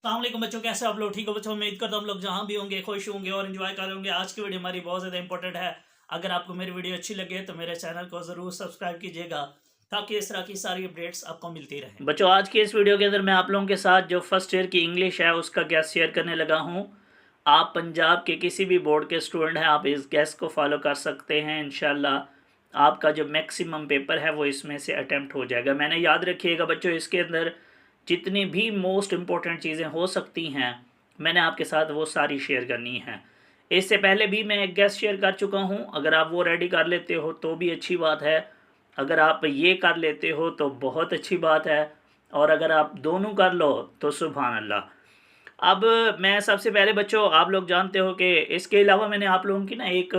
अस्सलाम बच्चों, कैसे आप लोग? ठीक हो बच्चों? उम्मीद करता हूँ हम लोग जहाँ भी होंगे खुश होंगे और एंजॉय कर रहे होंगे। आज की वीडियो हमारी बहुत ज़्यादा इंपॉर्टेंट है। अगर आपको मेरी वीडियो अच्छी लगे तो मेरे चैनल को ज़रूर सब्सक्राइब कीजिएगा ताकि इस तरह की सारी अपडेट्स आपको मिलती रहें। बच्चों, आज की इस वीडियो के अंदर मैं आप लोगों के साथ जो फर्स्ट ईयर की इंग्लिश है उसका गैस शेयर करने लगा हूँ। आप पंजाब के किसी भी बोर्ड के स्टूडेंट हैं, आप इस गैस को फॉलो कर सकते हैं। इंशाल्लाह आपका जो मैक्सिमम पेपर है वो इसमें से अटैम्प्ट हो जाएगा। मैंने याद रखिएगा बच्चों, इसके अंदर जितनी भी मोस्ट इम्पॉर्टेंट चीज़ें हो सकती हैं मैंने आपके साथ वो सारी शेयर करनी है। इससे पहले भी मैं एक गेस्ट शेयर कर चुका हूँ, अगर आप वो रेडी कर लेते हो तो भी अच्छी बात है। अगर आप ये कर लेते हो तो बहुत अच्छी बात है, और अगर आप दोनों कर लो तो सुभान अल्लाह। अब मैं सबसे पहले बच्चों, आप लोग जानते हो कि इसके अलावा मैंने आप लोगों की ना एक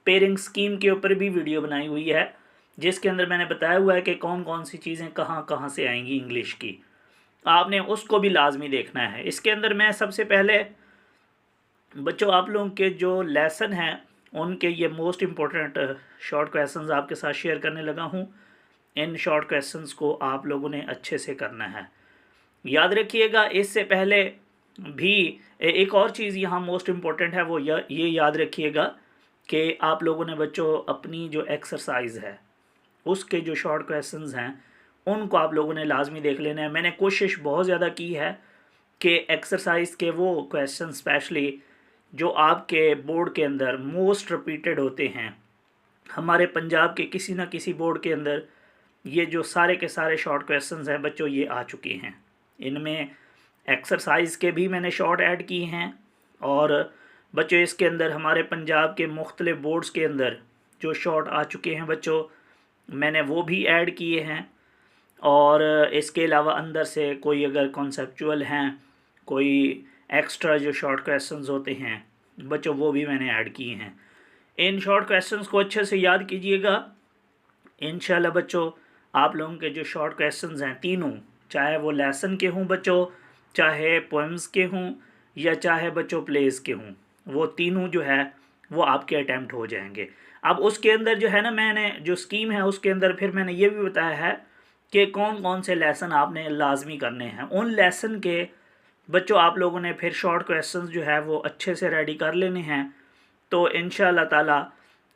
पेयरिंग स्कीम के ऊपर भी वीडियो बनाई हुई है, जिसके अंदर मैंने बताया हुआ है कि कौन कौन सी चीज़ें कहाँ कहाँ से आएंगी इंग्लिश की। आपने उसको भी लाजमी देखना है। इसके अंदर मैं सबसे पहले बच्चों आप लोगों के जो लेसन हैं उनके ये मोस्ट इम्पोर्टेंट शॉर्ट क्वेश्चंस आपके साथ शेयर करने लगा हूँ। इन शॉर्ट क्वेश्चंस को आप लोगों ने अच्छे से करना है, याद रखिएगा। इससे पहले भी एक और चीज़ यहाँ मोस्ट इम्पोर्टेंट है, वो ये याद रखिएगा कि आप लोगों ने बच्चों अपनी जो एक्सरसाइज है उसके जो शॉर्ट क्वेश्चंस हैं उनको आप लोगों ने लाजमी देख लेना है। मैंने कोशिश बहुत ज़्यादा की है कि एक्सरसाइज के वो क्वेश्चन स्पेशली जो आपके बोर्ड के अंदर मोस्ट रिपीटेड होते हैं, हमारे पंजाब के किसी ना किसी बोर्ड के अंदर ये जो सारे के सारे शॉर्ट क्वेश्चंस हैं बच्चों ये आ चुके हैं। इनमें एक्सरसाइज के भी मैंने शॉर्ट ऐड किए हैं, और बच्चों इसके अंदर हमारे पंजाब के मुख्तलिफ बोर्ड्स के अंदर जो शॉर्ट आ चुके हैं बच्चों मैंने वो भी ऐड किए हैं। और इसके अलावा अंदर से कोई अगर कॉन्सेप्चुअल हैं, कोई एक्स्ट्रा जो शॉर्ट क्वेश्चंस होते हैं बच्चों वो भी मैंने ऐड किए हैं। इन शॉर्ट क्वेश्चंस को अच्छे से याद कीजिएगा। इंशाल्लाह बच्चों आप लोगों के जो शॉर्ट क्वेश्चंस हैं तीनों, चाहे वो लेसन के हों बच्चों, चाहे पोएम्स के हों, या चाहे बच्चों प्लेस के हों, वो तीनों जो है वो आपके अटैम्प्ट हो जाएंगे। अब उसके अंदर जो है ना, मैंने जो स्कीम है उसके अंदर फिर मैंने ये भी बताया है कि कौन कौन से लेसन आपने लाजमी करने हैं। उन लेसन के बच्चों आप लोगों ने फिर शॉर्ट क्वेश्चंस जो है वो अच्छे से रेडी कर लेने हैं। तो इंशाल्लाह ताला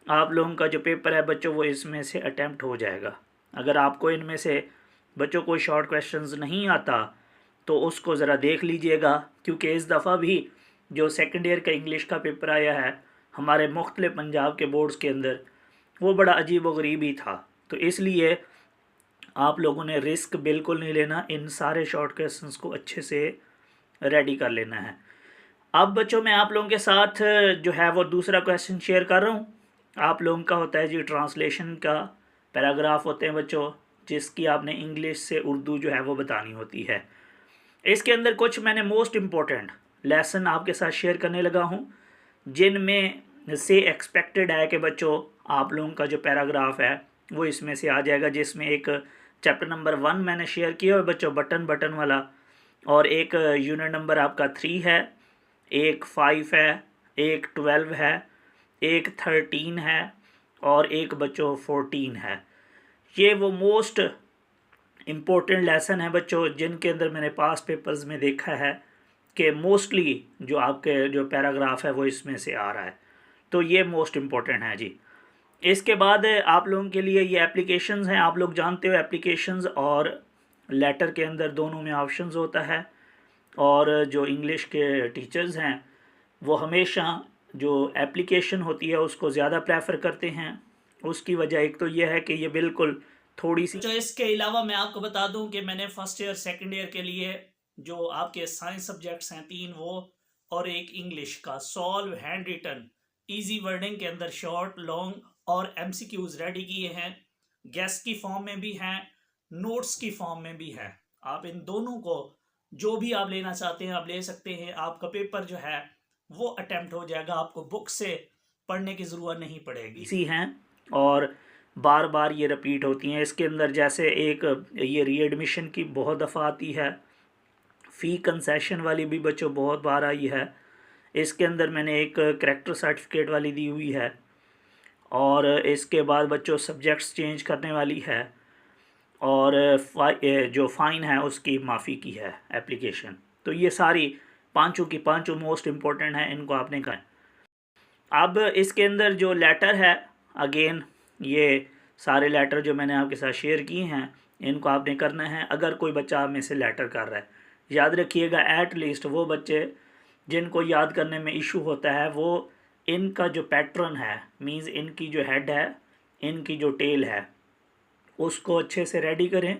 आप लोगों का जो पेपर है बच्चों वो इसमें से अटैम्प्ट हो जाएगा। अगर आपको इनमें से बच्चों कोई शॉर्ट क्वेश्चंस नहीं आता तो उसको ज़रा देख लीजिएगा, क्योंकि इस दफ़ा भी जो सेकेंड ईयर का इंग्लिश का पेपर आया है हमारे मुख्तलिफ पंजाब के बोर्ड्स के अंदर वो बड़ा अजीब व गरीब ही था। तो इसलिए आप लोगों ने रिस्क बिल्कुल नहीं लेना, इन सारे शॉर्ट क्वेश्चंस को अच्छे से रेडी कर लेना है। अब बच्चों मैं आप लोगों के साथ जो है वो दूसरा क्वेश्चन शेयर कर रहा हूँ। आप लोगों का होता है जी ट्रांसलेशन का पैराग्राफ होते हैं बच्चों, जिसकी आपने इंग्लिश से उर्दू जो है वो बतानी होती है। इसके अंदर कुछ मैंने मोस्ट इम्पोर्टेंट लेसन आपके साथ शेयर करने लगा हूँ, जिनमें से एक्सपेक्टेड है कि बच्चों आप लोगों का जो पैराग्राफ है वो इसमें से आ जाएगा। जिसमें एक चैप्टर नंबर 1 मैंने शेयर किया है बच्चों, बटन वाला, और एक यूनिट नंबर आपका 3 है, एक 5 है, एक 12 है, एक 13 है, और एक बच्चों 14 है। ये वो मोस्ट इम्पोर्टेंट लेसन है बच्चों जिनके अंदर मैंने पास पेपर्स में देखा है कि मोस्टली जो आपके जो पैराग्राफ है वो इसमें से आ रहा है। तो ये मोस्ट इम्पोर्टेंट है जी। इसके बाद आप लोगों के लिए ये एप्लीकेशंस हैं। आप लोग जानते हो एप्लीकेशंस और लेटर के अंदर दोनों में ऑप्शंस होता है, और जो इंग्लिश के टीचर्स हैं वो हमेशा जो एप्लीकेशन होती है उसको ज़्यादा प्रेफर करते हैं। उसकी वजह एक तो ये है कि ये बिल्कुल थोड़ी सी। तो इसके अलावा मैं आपको बता दूं कि मैंने फर्स्ट ईयर सेकंड ईयर के लिए जो आपके साइंस सब्जेक्ट्स हैं 3 वो, और एक इंग्लिश का solve hand written easy wording के अंदर शॉर्ट लॉन्ग और एमसीक्यूज रेडी किए हैं। गेस की फॉर्म में भी हैं, नोट्स की फॉर्म में भी है। आप इन दोनों को जो भी आप लेना चाहते हैं आप ले सकते हैं। आपका पेपर जो है वो अटेम्प्ट हो जाएगा, आपको बुक से पढ़ने की ज़रूरत नहीं पड़ेगी। इसी हैं और बार बार ये रिपीट होती हैं। इसके अंदर जैसे एक ये रीएडमिशन की बहुत दफ़ा आती है, फ़ी कंसेशन वाली भी बच्चों बहुत बार आई है। इसके अंदर मैंने एक करैक्टर सर्टिफिकेट वाली दी हुई है, और इसके बाद बच्चों सब्जेक्ट्स चेंज करने वाली है, और जो फ़ाइन है उसकी माफ़ी की है एप्लीकेशन। तो ये सारी पांचों की पांचों मोस्ट इम्पोर्टेंट है, इनको आपने कहा। अब इसके अंदर जो लेटर है, अगेन ये सारे लेटर जो मैंने आपके साथ शेयर किए हैं इनको आपने करना है। अगर कोई बच्चा आप में से लेटर कर रहा है, याद रखिएगा एट लीस्ट वो बच्चे जिनको याद करने में इशू होता है वो इनका जो पैटर्न है, मींस इनकी जो हेड है, इनकी जो टेल है, उसको अच्छे से रेडी करें।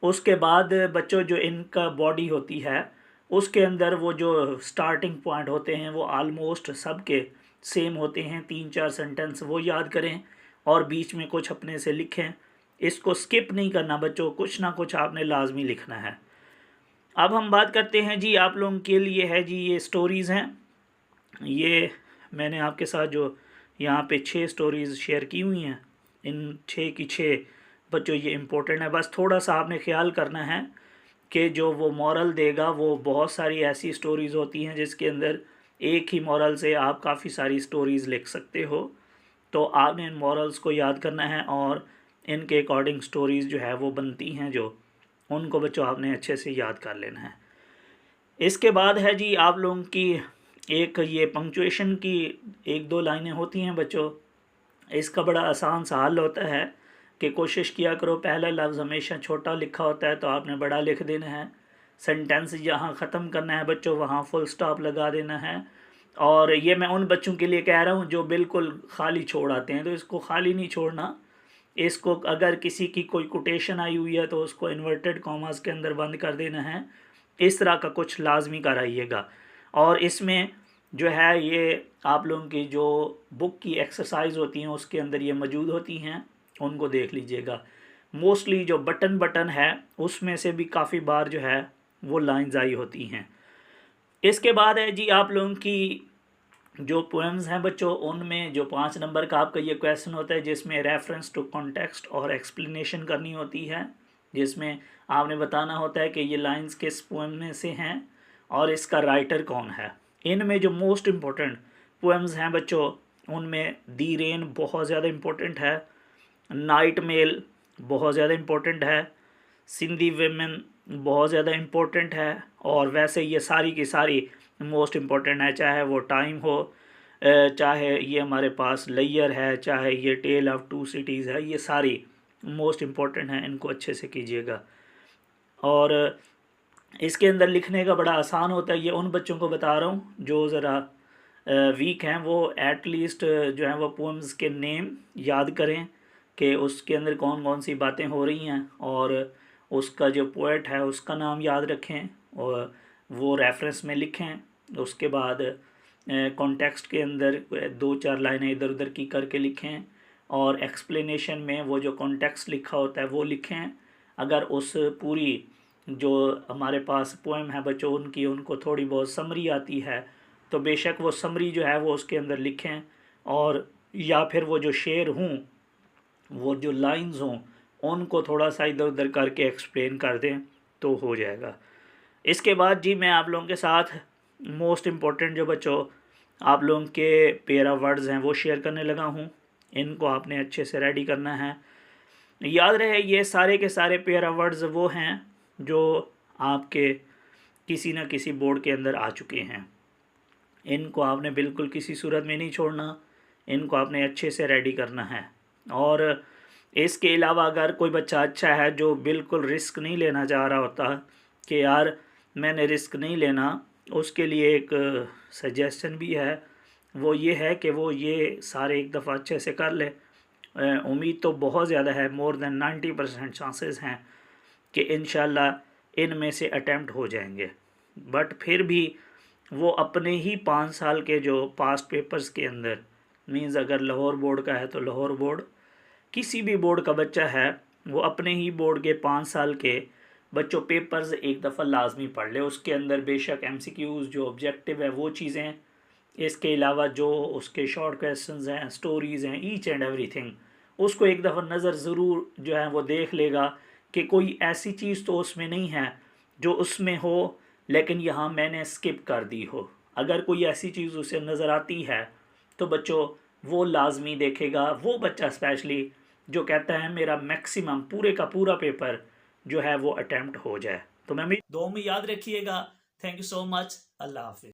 उसके बाद बच्चों जो इनका बॉडी होती है उसके अंदर वो जो स्टार्टिंग पॉइंट होते हैं वो आलमोस्ट सबके सेम होते हैं, 3-4 सेंटेंस वो याद करें और बीच में कुछ अपने से लिखें। इसको स्किप नहीं करना बच्चों, कुछ ना कुछ आपने लाजमी लिखना है। अब हम बात करते हैं जी, आप लोगों के लिए है जी ये स्टोरीज़ हैं। ये मैंने आपके साथ जो यहाँ पे 6 स्टोरीज़ शेयर की हुई हैं, इन 6 की 6 बच्चों ये इम्पोर्टेंट है। बस थोड़ा सा आपने ख्याल करना है कि जो वो मॉरल देगा वो बहुत सारी ऐसी स्टोरीज़ होती हैं जिसके अंदर एक ही मॉरल से आप काफ़ी सारी स्टोरीज़ लिख सकते हो। तो आपने इन मॉरल्स को याद करना है और इनके अकॉर्डिंग स्टोरीज़ जो है वो बनती हैं, जो उनको बच्चों आपने अच्छे से याद कर लेना है। इसके बाद है जी आप लोगों की एक ये पंक्चुएशन की 1-2 लाइनें होती हैं बच्चों। इसका बड़ा आसान सा हल होता है कि कोशिश किया करो पहला लफ्ज़ हमेशा छोटा लिखा होता है तो आपने बड़ा लिख देना है। सेंटेंस जहाँ ख़त्म करना है बच्चों वहाँ फुल स्टॉप लगा देना है। और ये मैं उन बच्चों के लिए कह रहा हूँ जो बिल्कुल खाली छोड़ आते हैं, तो इसको खाली नहीं छोड़ना। इसको अगर किसी की कोई कोटेशन आई हुई है तो उसको इन्वर्टेड कॉमास के अंदर बंद कर देना है। इस तरह का कुछ लाजमी कराइएगा। और इसमें जो है ये आप लोगों की जो बुक की एक्सरसाइज होती हैं उसके अंदर ये मौजूद होती हैं, उनको देख लीजिएगा। मोस्टली जो बटन है उसमें से भी काफ़ी बार जो है वो लाइंस आई होती हैं। इसके बाद है जी आप लोगों की जो पोएम्स हैं बच्चों, उनमें जो 5 नंबर का आपका ये क्वेश्चन होता है जिसमें रेफरेंस टू कॉन्टेक्स्ट और एक्सप्लेनेशन करनी होती है, जिसमें आपने बताना होता है कि ये लाइंस किस पोएम में से हैं और इसका राइटर कौन है। इनमें जो मोस्ट इम्पोर्टेंट पोएम्स हैं बच्चों उनमें दी रेन बहुत ज़्यादा इम्पोर्टेंट है, नाइट मेल बहुत ज़्यादा इम्पोर्टेंट है, सिंधी वेमेन बहुत ज़्यादा इम्पोर्टेंट है, और वैसे ये सारी की सारी मोस्ट इम्पोर्टेंट है, चाहे वो टाइम हो, चाहे ये हमारे पास लेयर है, चाहे ये टेल ऑफ टू सिटीज़ है, ये सारी मोस्ट इम्पोर्टेंट है, इनको अच्छे से कीजिएगा। और इसके अंदर लिखने का बड़ा आसान होता है। ये उन बच्चों को बता रहा हूँ जो ज़रा वीक हैं, वो एटलीस्ट जो है वो पोएम्स के नेम याद करें कि उसके अंदर कौन कौन सी बातें हो रही हैं, और उसका जो पोएट है उसका नाम याद रखें और वो रेफरेंस में लिखें। उसके बाद कॉन्टेक्स्ट के अंदर 2-4 लाइनें इधर उधर की करके लिखें, और एक्सप्लेनेशन में वो जो कॉन्टेक्स्ट लिखा होता है वो लिखें। अगर उस पूरी जो हमारे पास पोएम है बच्चों उनकी उनको थोड़ी बहुत समरी आती है तो बेशक वो समरी जो है वो उसके अंदर लिखें, और या फिर वो जो शेर हों, वो जो लाइंस हों, उनको थोड़ा सा इधर उधर करके एक्सप्लेन कर दें तो हो जाएगा। इसके बाद जी मैं आप लोगों के साथ मोस्ट इम्पोर्टेंट जो बच्चों आप लोगों के पेयर ऑफ वर्ड्स हैं वो शेयर करने लगा हूँ। इनको आपने अच्छे से रेडी करना है। याद रहे ये सारे के सारे पेयर ऑफ वर्ड्स वो हैं जो आपके किसी न किसी बोर्ड के अंदर आ चुके हैं। इनको आपने बिल्कुल किसी सूरत में नहीं छोड़ना, इनको आपने अच्छे से रेडी करना है। और इसके अलावा अगर कोई बच्चा अच्छा है जो बिल्कुल रिस्क नहीं लेना चाह रहा होता कि यार मैंने रिस्क नहीं लेना, उसके लिए एक सजेशन भी है, वो ये है कि वो ये सारे एक दफ़ा अच्छे से कर ले। उम्मीद तो बहुत ज़्यादा है, मोर देन 90% चांसेस हैं कि इंशाल्लाह इनमें से अटैम्प्ट हो जाएंगे। बट फिर भी वो अपने ही 5 साल के जो पास्ट पेपर्स के अंदर, मीन्स अगर लाहौर बोर्ड का है तो लाहौर बोर्ड, किसी भी बोर्ड का बच्चा है वो अपने ही बोर्ड के 5 साल के बच्चों पेपर्स एक दफ़ा लाजमी पढ़ ले। उसके अंदर बेशक MCQs जो ऑब्जेक्टिव है वो चीज़ें, इसके अलावा जो उसके शॉर्ट क्वेश्चंस हैं, स्टोरीज़ हैं, ईच एंड एवरीथिंग, उसको एक दफ़ा नज़र ज़रूर जो है वो देख लेगा कि कोई ऐसी चीज़ तो उसमें नहीं है जो उसमें हो लेकिन यहाँ मैंने स्किप कर दी हो। अगर कोई ऐसी चीज़ उसे नज़र आती है तो बच्चों वो लाजमी देखेगा। वो बच्चा स्पेशली जो कहता है मेरा मैक्सिमम पूरे का पूरा पेपर जो है वो अटैम्प्ट हो जाए। तो मैं 2 में याद रखिएगा, थैंक यू सो मच। अल्लाह हाफिज़।